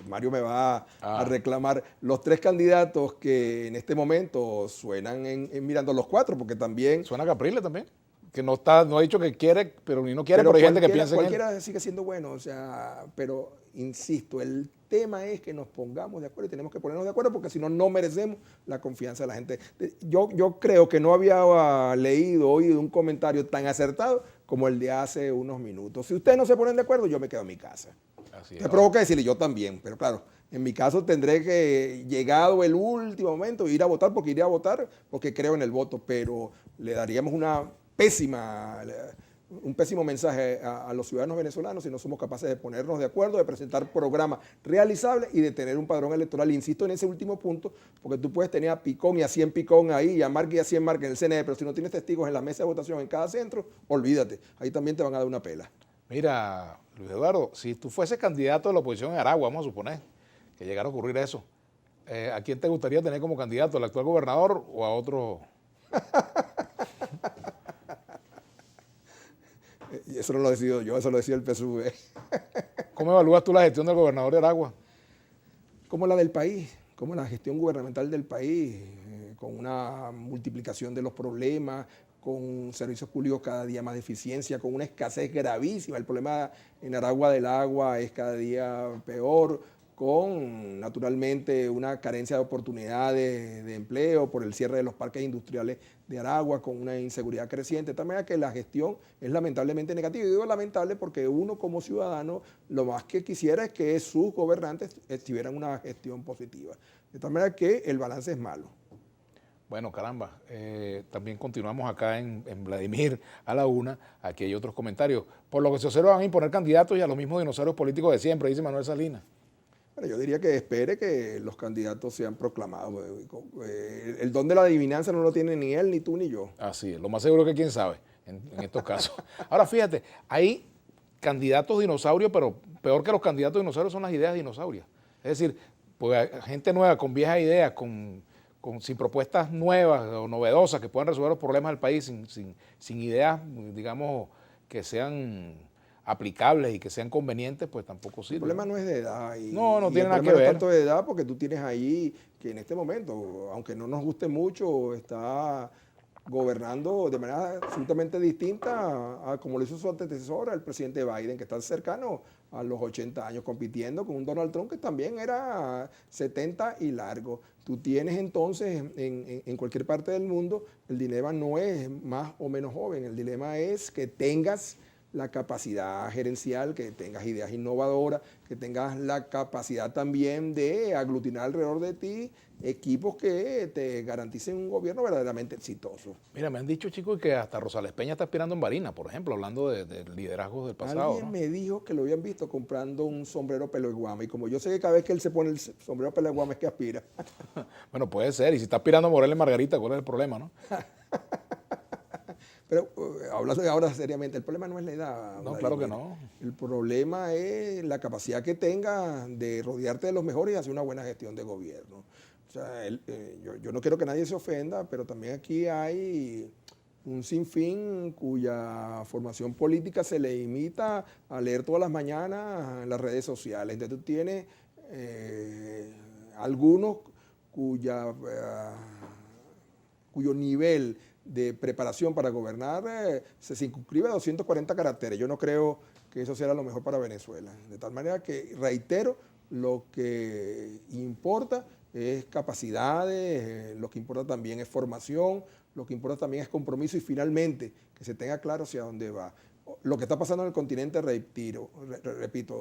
Mario me va a reclamar, los 3 candidatos que en este momento suenan en Miranda, los 4, porque también... ¿Suena Capriles también? Que no ha dicho que quiere, pero ni no quiere, pero hay gente que piensa en él. Cualquiera sigue siendo bueno, o sea, pero insisto, el tema es que nos pongamos de acuerdo y tenemos que ponernos de acuerdo porque si no, no merecemos la confianza de la gente. Yo creo que no había leído, oído un comentario tan acertado como el de hace unos minutos. Si ustedes no se ponen de acuerdo, yo me quedo en mi casa. Así es. Me provoca decirle yo también, pero claro, en mi caso tendré que, llegado el último momento, ir a votar porque iré a votar porque creo en el voto, pero le daríamos una pésima un pésimo mensaje a los ciudadanos venezolanos si no somos capaces de ponernos de acuerdo, de presentar programas realizables y de tener un padrón electoral. Insisto en ese último punto, porque tú puedes tener a Picón y a 100 Picón ahí, y a Marque y a 100 Marque en el CNE, pero si no tienes testigos en la mesa de votación en cada centro, olvídate, ahí también te van a dar una pela. Mira, Luis Eduardo, si tú fueses candidato de la oposición en Aragua, vamos a suponer que llegara a ocurrir eso, ¿a quién te gustaría tener como candidato, al actual gobernador o a otro? Y eso no lo decido yo, eso lo decide el PSUV. ¿Cómo evalúas tú la gestión del gobernador de Aragua? Como la del país, como la gestión gubernamental del país, con una multiplicación de los problemas, con servicios públicos cada día más de eficiencia, con una escasez gravísima. El problema en Aragua del agua es cada día peor, con naturalmente una carencia de oportunidades de empleo por el cierre de los parques industriales de Aragua, con una inseguridad creciente. De tal manera que la gestión es lamentablemente negativa. Y digo lamentable porque uno como ciudadano lo más que quisiera es que sus gobernantes tuvieran una gestión positiva. De tal manera que el balance es malo. Bueno, caramba, también continuamos acá en Vladimir a la una. Aquí hay otros comentarios. Por lo que se observa, van a imponer candidatos y a los mismos dinosaurios políticos de siempre, dice Manuel Salinas. Bueno, yo diría que espere que los candidatos sean proclamados. El don de la adivinanza no lo tiene ni él, ni tú, ni yo. Así es, lo más seguro que quién sabe en estos casos. Ahora fíjate, hay candidatos dinosaurios, pero peor que los candidatos dinosaurios son las ideas dinosaurias. Es decir, pues hay gente nueva con viejas ideas, sin propuestas nuevas o novedosas que puedan resolver los problemas del país, sin ideas, digamos, que sean aplicables y que sean convenientes, pues tampoco sirve. El problema no es de edad. No tiene nada que ver. No es tanto de edad porque tú tienes ahí que en este momento, aunque no nos guste mucho, está gobernando de manera absolutamente distinta a como lo hizo su antecesor, el presidente Biden, que está cercano a los 80 años, compitiendo con un Donald Trump que también era 70 y largo. Tú tienes entonces en cualquier parte del mundo, el dilema no es más o menos joven, el dilema es que tengas la capacidad gerencial, que tengas ideas innovadoras, que tengas la capacidad también de aglutinar alrededor de ti equipos que te garanticen un gobierno verdaderamente exitoso. Mira, me han dicho, chicos, que hasta Rosales Peña está aspirando en Barinas, por ejemplo, hablando de liderazgos del pasado. Alguien me dijo que lo habían visto comprando un sombrero pelo de guama, y como yo sé que cada vez que él se pone el sombrero pelo de guama es que aspira. Bueno, puede ser, y si está aspirando a Morel Margarita, ¿cuál es el problema, no? Pero hablando ahora seriamente, el problema no es la edad. No, claro que no. El problema es la capacidad que tengas de rodearte de los mejores y hacer una buena gestión de gobierno. O sea, yo no quiero que nadie se ofenda, pero también aquí hay un sinfín cuya formación política se le imita a leer todas las mañanas en las redes sociales. Entonces tú tienes algunos cuyo nivel de preparación para gobernar se circunscribe a 240 caracteres. Yo no creo que eso sea lo mejor para Venezuela. De tal manera que, reitero, lo que importa es capacidades, lo que importa también es formación, lo que importa también es compromiso y finalmente que se tenga claro hacia dónde va. Lo que está pasando en el continente, repito,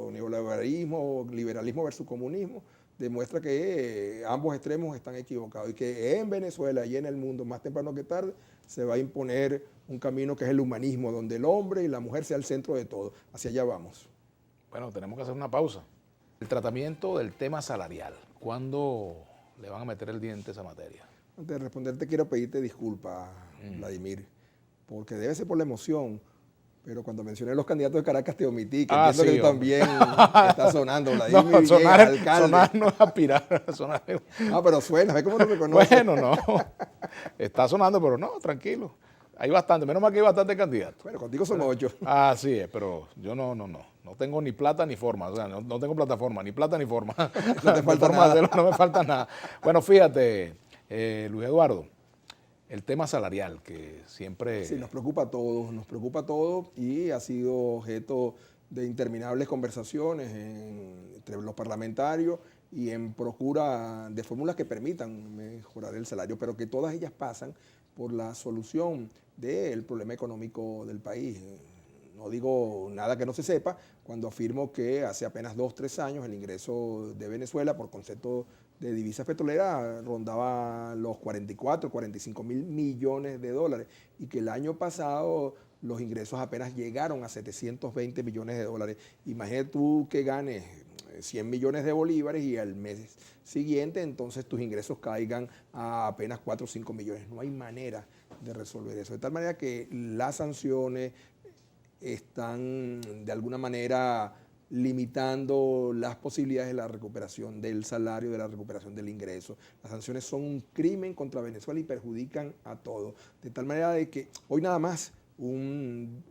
liberalismo versus comunismo, demuestra que ambos extremos están equivocados y que en Venezuela y en el mundo, más temprano que tarde, se va a imponer un camino que es el humanismo, donde el hombre y la mujer sea el centro de todo. Hacia allá vamos. Bueno, tenemos que hacer una pausa. El tratamiento del tema salarial, ¿cuándo le van a meter el diente a esa materia? Antes de responderte, quiero pedirte disculpas, Vladimir, porque debe ser por la emoción. Pero cuando mencioné los candidatos de Caracas te omití, que entiendo sí, que tú también está sonando, Vladimir no, Villegas, alcalde. Sonar no es aspirar, sonar. Pero suena, ¿ves cómo te reconoces? Bueno, no, está sonando, pero no, tranquilo. Hay bastante, menos mal que hay bastante candidatos. Bueno, contigo son 8. Así es, pero yo no tengo ni plata ni forma, o sea, no tengo plataforma, ni plata ni forma. No te falta nada. No me falta nada. Bueno, fíjate, Luis Eduardo, el tema salarial que siempre... Sí, nos preocupa a todos y ha sido objeto de interminables conversaciones entre los parlamentarios y en procura de fórmulas que permitan mejorar el salario, pero que todas ellas pasan por la solución del problema económico del país. No digo nada que no se sepa cuando afirmo que hace apenas 2 o 3 años el ingreso de Venezuela por concepto de divisas petroleras rondaba los 44, 45 mil millones de dólares y que el año pasado los ingresos apenas llegaron a 720 millones de dólares. Imagínate tú que ganes 100 millones de bolívares y al mes siguiente entonces tus ingresos caigan a apenas 4 o 5 millones. No hay manera de resolver eso. De tal manera que las sanciones están de alguna manera limitando las posibilidades de la recuperación del salario, de la recuperación del ingreso. Las sanciones son un crimen contra Venezuela y perjudican a todos. De tal manera de que hoy nada más un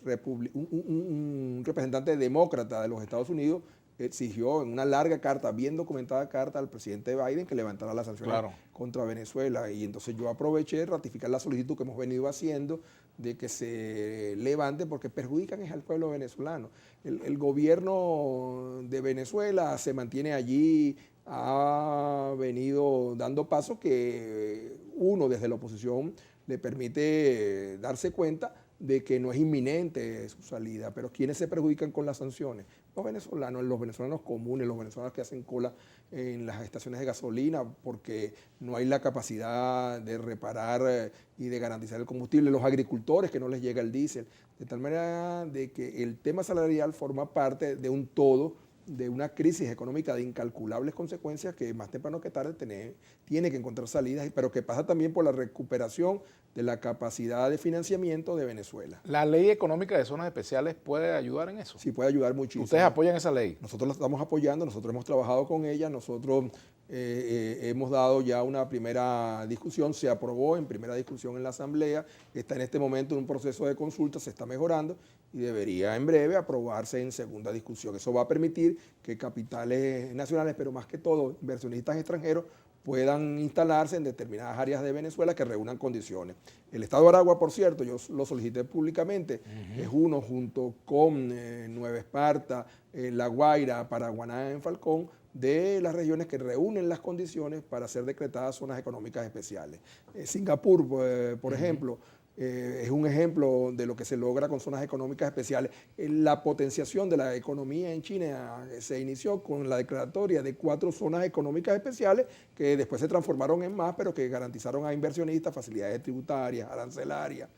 representante demócrata de los Estados Unidos exigió en una larga carta, bien documentada carta al presidente Biden que levantara las sanciones contra Venezuela. Y entonces yo aproveché de ratificar la solicitud que hemos venido haciendo de que se levante porque perjudican al pueblo venezolano. El gobierno de Venezuela se mantiene allí, ha venido dando pasos que uno desde la oposición le permite darse cuenta de que no es inminente su salida, pero ¿quiénes se perjudican con las sanciones? Los venezolanos comunes, los venezolanos que hacen cola en las estaciones de gasolina porque no hay la capacidad de reparar y de garantizar el combustible, los agricultores que no les llega el diésel, de tal manera de que el tema salarial forma parte de un todo, de una crisis económica de incalculables consecuencias que más temprano que tarde tiene que encontrar salidas, pero que pasa también por la recuperación de la capacidad de financiamiento de Venezuela. ¿La ley económica de zonas especiales puede ayudar en eso? Sí, puede ayudar muchísimo. ¿Ustedes apoyan esa ley? Nosotros la estamos apoyando, nosotros hemos trabajado con ella, nosotros hemos dado ya una primera discusión, se aprobó en primera discusión en la Asamblea, está en este momento en un proceso de consulta, se está mejorando y debería en breve aprobarse en segunda discusión. Eso va a permitir que capitales nacionales, pero más que todo inversionistas extranjeros, puedan instalarse en determinadas áreas de Venezuela que reúnan condiciones. El Estado de Aragua, por cierto, yo lo solicité públicamente, es uno junto con Nueva Esparta, La Guaira, Paraguaná en Falcón, de las regiones que reúnen las condiciones para ser decretadas zonas económicas especiales. Singapur, por ejemplo, es un ejemplo de lo que se logra con zonas económicas especiales. La potenciación de la economía en China se inició con la declaratoria de 4 zonas económicas especiales que después se transformaron en más, pero que garantizaron a inversionistas facilidades tributarias, arancelarias,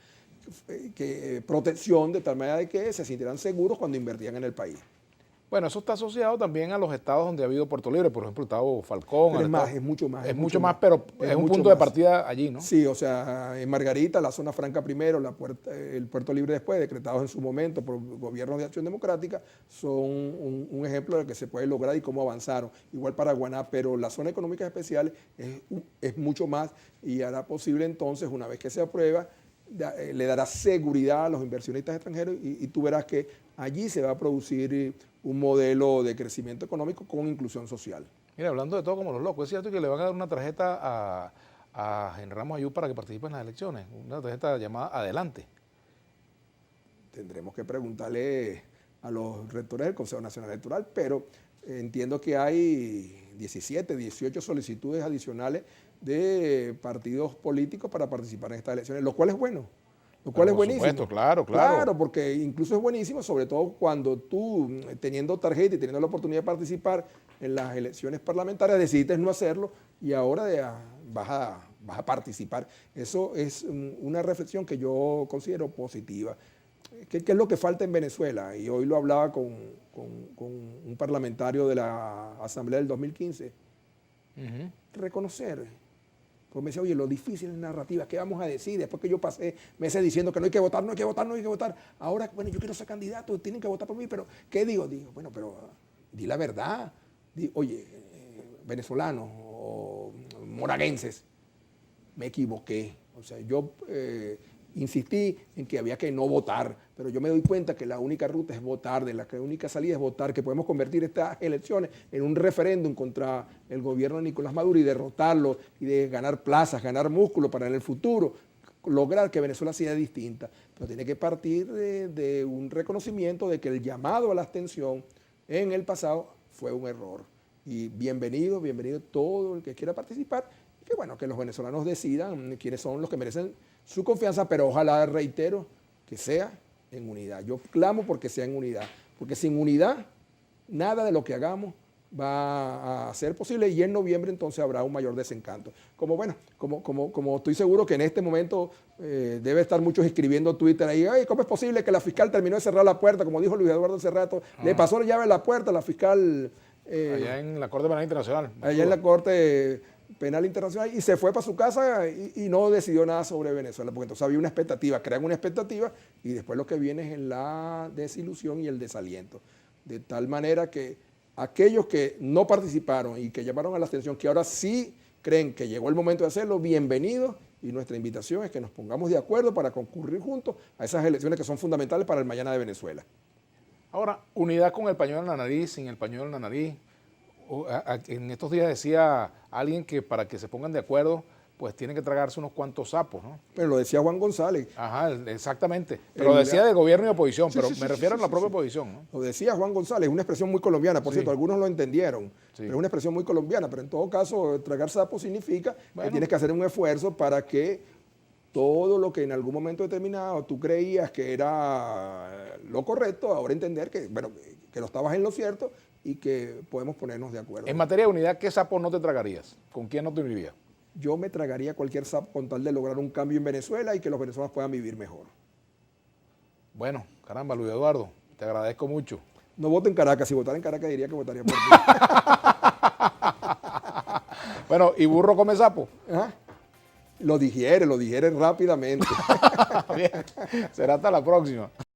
protección de tal manera de que se sintieran seguros cuando invertían en el país. Bueno, eso está asociado también a los estados donde ha habido Puerto Libre, por ejemplo, el estado Falcón. Pero es mucho más. Es mucho más, pero es un punto de partida allí, ¿no? Sí, o sea, en Margarita, la zona franca primero, el Puerto Libre después, decretados en su momento por gobiernos de acción democrática, son un ejemplo de lo que se puede lograr y cómo avanzaron. Igual Paraguaná, pero la zona económica especial es mucho más y hará posible entonces, una vez que se aprueba, le dará seguridad a los inversionistas extranjeros y tú verás que allí se va a producir un modelo de crecimiento económico con inclusión social. Mira, hablando de todo como los locos, es cierto que le van a dar una tarjeta a Henry Ramos Ayú para que participe en las elecciones, una tarjeta llamada Adelante. Tendremos que preguntarle a los rectores del Consejo Nacional Electoral, pero entiendo que hay 17, 18 solicitudes adicionales de partidos políticos para participar en estas elecciones, lo cual es bueno. Lo cual es buenísimo. Por supuesto, claro. Claro, porque incluso es buenísimo, sobre todo cuando tú, teniendo tarjeta y teniendo la oportunidad de participar en las elecciones parlamentarias, decidiste no hacerlo y ahora vas a participar. Eso es una reflexión que yo considero positiva. ¿Qué es lo que falta en Venezuela? Y hoy lo hablaba con un parlamentario de la Asamblea del 2015. Reconocer. Porque me decía, oye, lo difícil es narrativa, ¿qué vamos a decir? Después que yo pasé meses diciendo que no hay que votar, no hay que votar, no hay que votar. Ahora, bueno, yo quiero ser candidato, tienen que votar por mí, pero ¿qué digo? Digo, bueno, pero di la verdad. Oye, venezolanos o moraguenses, me equivoqué. O sea, yo insistí en que había que no votar, pero yo me doy cuenta que la única ruta es votar, de la que la única salida es votar, que podemos convertir estas elecciones en un referéndum contra el gobierno de Nicolás Maduro y derrotarlo y de ganar plazas, ganar músculo para en el futuro lograr que Venezuela sea distinta. Pero tiene que partir de un reconocimiento de que el llamado a la abstención en el pasado fue un error. Y bienvenido todo el que quiera participar. Y que bueno, que los venezolanos decidan quiénes son los que merecen su confianza, pero ojalá, reitero, que sea en unidad. Yo clamo porque sea en unidad, porque sin unidad, nada de lo que hagamos va a ser posible y en noviembre entonces habrá un mayor desencanto. Como estoy seguro que en este momento debe estar muchos escribiendo Twitter ahí, ay, ¿cómo es posible que la fiscal terminó de cerrar la puerta? Como dijo Luis Eduardo hace rato, le pasó la llave a la puerta a la fiscal. Allá en la Corte Penal Internacional. Allá en la Corte Penal Internacional y se fue para su casa y no decidió nada sobre Venezuela, porque entonces había una expectativa, crean una expectativa y después lo que viene es la desilusión y el desaliento. De tal manera que aquellos que no participaron y que llamaron a la atención, que ahora sí creen que llegó el momento de hacerlo, bienvenidos, y nuestra invitación es que nos pongamos de acuerdo para concurrir juntos a esas elecciones que son fundamentales para el mañana de Venezuela. Ahora, unidad con el pañuelo en la nariz, sin el pañuelo en la nariz. En estos días decía alguien que para que se pongan de acuerdo, pues tienen que tragarse unos cuantos sapos, ¿no? Pero lo decía Juan González. Ajá, exactamente. Pero lo decía de gobierno y oposición, pero me refiero a la propia oposición, ¿no? Lo decía Juan González, es una expresión muy colombiana, por cierto, algunos lo entendieron, pero es una expresión muy colombiana, pero en todo caso, tragar sapos significa que tienes que hacer un esfuerzo para que todo lo que en algún momento determinado tú creías que era lo correcto, ahora entender que, bueno, que no estabas en lo cierto y que podemos ponernos de acuerdo. En materia de unidad, ¿qué sapo no te tragarías? ¿Con quién no te unirías? Yo me tragaría cualquier sapo con tal de lograr un cambio en Venezuela y que los venezolanos puedan vivir mejor. Bueno, caramba, Luis Eduardo, te agradezco mucho. No voto en Caracas, si votara en Caracas diría que votaría por ti. Bueno, ¿y burro come sapo? ¿Ah? Lo digiere rápidamente. Bien, será hasta la próxima.